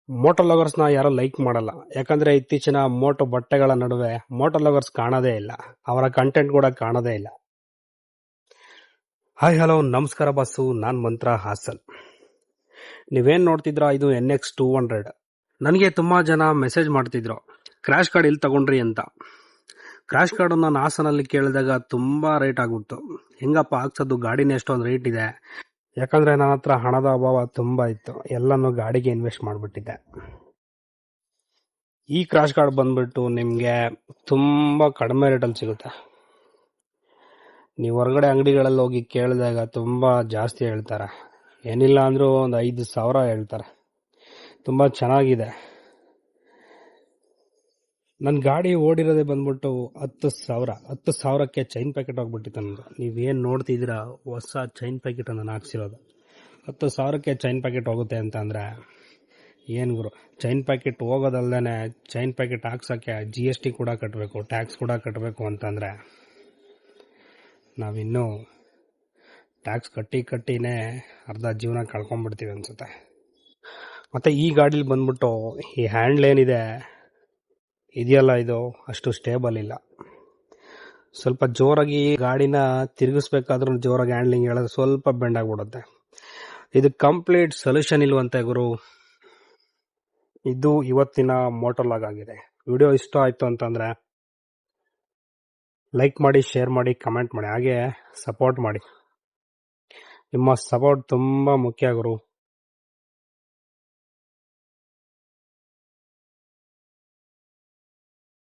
Moto ಲವರ್ಸ್ನ ಯಾರು like ಮಾಡಲ್ಲ. ಯಾಕಂದ್ರೆ ಇತ್ತೀಚಿನ ಮೋಟೋ ಬಟ್ಟೆಗಳ ನಡುವೆ ಮೋಟೋ ಲವರ್ಸ್ ಕಾಣೋದೇ ಇಲ್ಲ, ಅವರ ಕಂಟೆಂಟ್ ಕೂಡ ಕಾಣೋದೇ ಇಲ್ಲ. ಹಾಯ್ ಹಲೋ ನಮಸ್ಕಾರ ಬಸ್ಸು, ನಾನ್ ಮಂತ್ರ ಹಾಸನ್. ನೀವೇನ್ ನೋಡ್ತಿದ್ರ ಇದು NX200. ನನಗೆ ತುಂಬಾ ಜನ ಮೆಸೇಜ್ ಮಾಡ್ತಿದ್ರು ಕ್ರಾಶ್ ಕಾರ್ಡ್ ಎಲ್ಲಿ ತಗೊಂಡ್ರಿ ಅಂತ. ಕ್ರಾಶ್ ಕಾರ್ಡ್ ನಾನು ಹಾಸನಲ್ಲಿ ಕೇಳಿದಾಗ ತುಂಬಾ ರೇಟ್ ಆಗ್ಬಿಡ್ತು. ಹೆಂಗಪ್ಪ ಹಾಕ್ಸೋದು, ಗಾಡಿನ ಎಷ್ಟೊಂದು ರೇಟ್ ಇದೆ. ಯಾಕಂದ್ರೆ ನನ್ನ ಹತ್ರ ಹಣದ ಅಭಾವ ತುಂಬಾ ಇತ್ತು, ಎಲ್ಲಾನು ಗಾಡಿಗೆ ಇನ್ವೆಸ್ಟ್ ಮಾಡಿಬಿಟ್ಟಿದ್ದೆ. ಈ ಕ್ರಾಶ್ ಕಾರ್ಡ್ ಬಂದ್ಬಿಟ್ಟು ನಿಮಗೆ ತುಂಬಾ ಕಡಿಮೆ ರೇಟಲ್ಲಿ ಸಿಗುತ್ತೆ. ನೀವು ಹೊರಗಡೆ ಅಂಗಡಿಗಳಲ್ಲಿ ಹೋಗಿ ಕೇಳಿದಾಗ ತುಂಬಾ ಜಾಸ್ತಿ ಹೇಳ್ತಾರೆ, ಏನಿಲ್ಲ ಅಂದ್ರೂ ಒಂದು 5,000 ಹೇಳ್ತಾರೆ. ತುಂಬಾ ಚೆನ್ನಾಗಿದೆ. ನನ್ನ ಗಾಡಿ ಓಡಿರೋದೇ ಬಂದ್ಬಿಟ್ಟು 10,000ಕ್ಕೆ ಚೈನ್ ಪ್ಯಾಕೆಟ್ ಹೋಗ್ಬಿಟ್ಟಿತ್ತು ನಂದು. ನೀವೇನು ನೋಡ್ತಿದ್ದೀರಾ ಹೊಸ ಚೈನ್ ಪ್ಯಾಕೆಟ್ ನಾನು ಹಾಕ್ಸಿರೋದು. 10,000ಕ್ಕೆ ಚೈನ್ ಪ್ಯಾಕೆಟ್ ಹೋಗುತ್ತೆ ಅಂತ ಅಂದ್ರೆ ಏನು ಗುರು. ಚೈನ್ ಪ್ಯಾಕೆಟ್ ಹೋಗೋದಲ್ದೇ ಚೈನ್ ಪ್ಯಾಕೆಟ್ ಹಾಕ್ಸೋಕ್ಕೆ GST ಕೂಡ ಕಟ್ಟಬೇಕು, ಟ್ಯಾಕ್ಸ್ ಕೂಡ ಕಟ್ಟಬೇಕು ಅಂತಂದರೆ ನಾವಿನ್ನೂ ಟ್ಯಾಕ್ಸ್ ಕಟ್ಟಿನೇ ಅರ್ಧ ಜೀವನ ಕಳ್ಕೊಂಡ್ಬಿಡ್ತೀವಿ ಅನ್ಸುತ್ತೆ. ಮತ್ತು ಈ ಗಾಡೀಲಿ ಬಂದ್ಬಿಟ್ಟು ಈ ಹ್ಯಾಂಡ್ಲ್ ಏನಿದೆ ಇದೆಯಲ್ಲ, ಇದು ಅಷ್ಟು ಸ್ಟೇಬಲ್ ಇಲ್ಲ. ಸ್ವಲ್ಪ ಜೋರಾಗಿ ಗಾಡಿನ ತಿರುಗಿಸ್ಬೇಕಾದ್ರೂ ಜೋರಾಗಿ ಹ್ಯಾಂಡ್ಲಿಂಗ್ ಹೇಳಿದ್ರೆ ಸ್ವಲ್ಪ ಬೆಂಡ್ ಆಗಿಬಿಡುತ್ತೆ. ಇದು ಕಂಪ್ಲೀಟ್ ಸೊಲ್ಯೂಷನ್ ಇಲ್ವಂತೆ ಗುರು. ಇದು ಇವತ್ತಿನ ಮೋಟೋ ಲಾಗ್ ಆಗಿದೆ. ವಿಡಿಯೋ ಇಷ್ಟ ಆಯ್ತು ಅಂತಂದ್ರೆ ಲೈಕ್ ಮಾಡಿ, ಶೇರ್ ಮಾಡಿ, ಕಮೆಂಟ್ ಮಾಡಿ, ಹಾಗೆ ಸಪೋರ್ಟ್ ಮಾಡಿ. ನಿಮ್ಮ ಸಪೋರ್ಟ್ ತುಂಬಾ ಮುಖ್ಯ ಗುರು.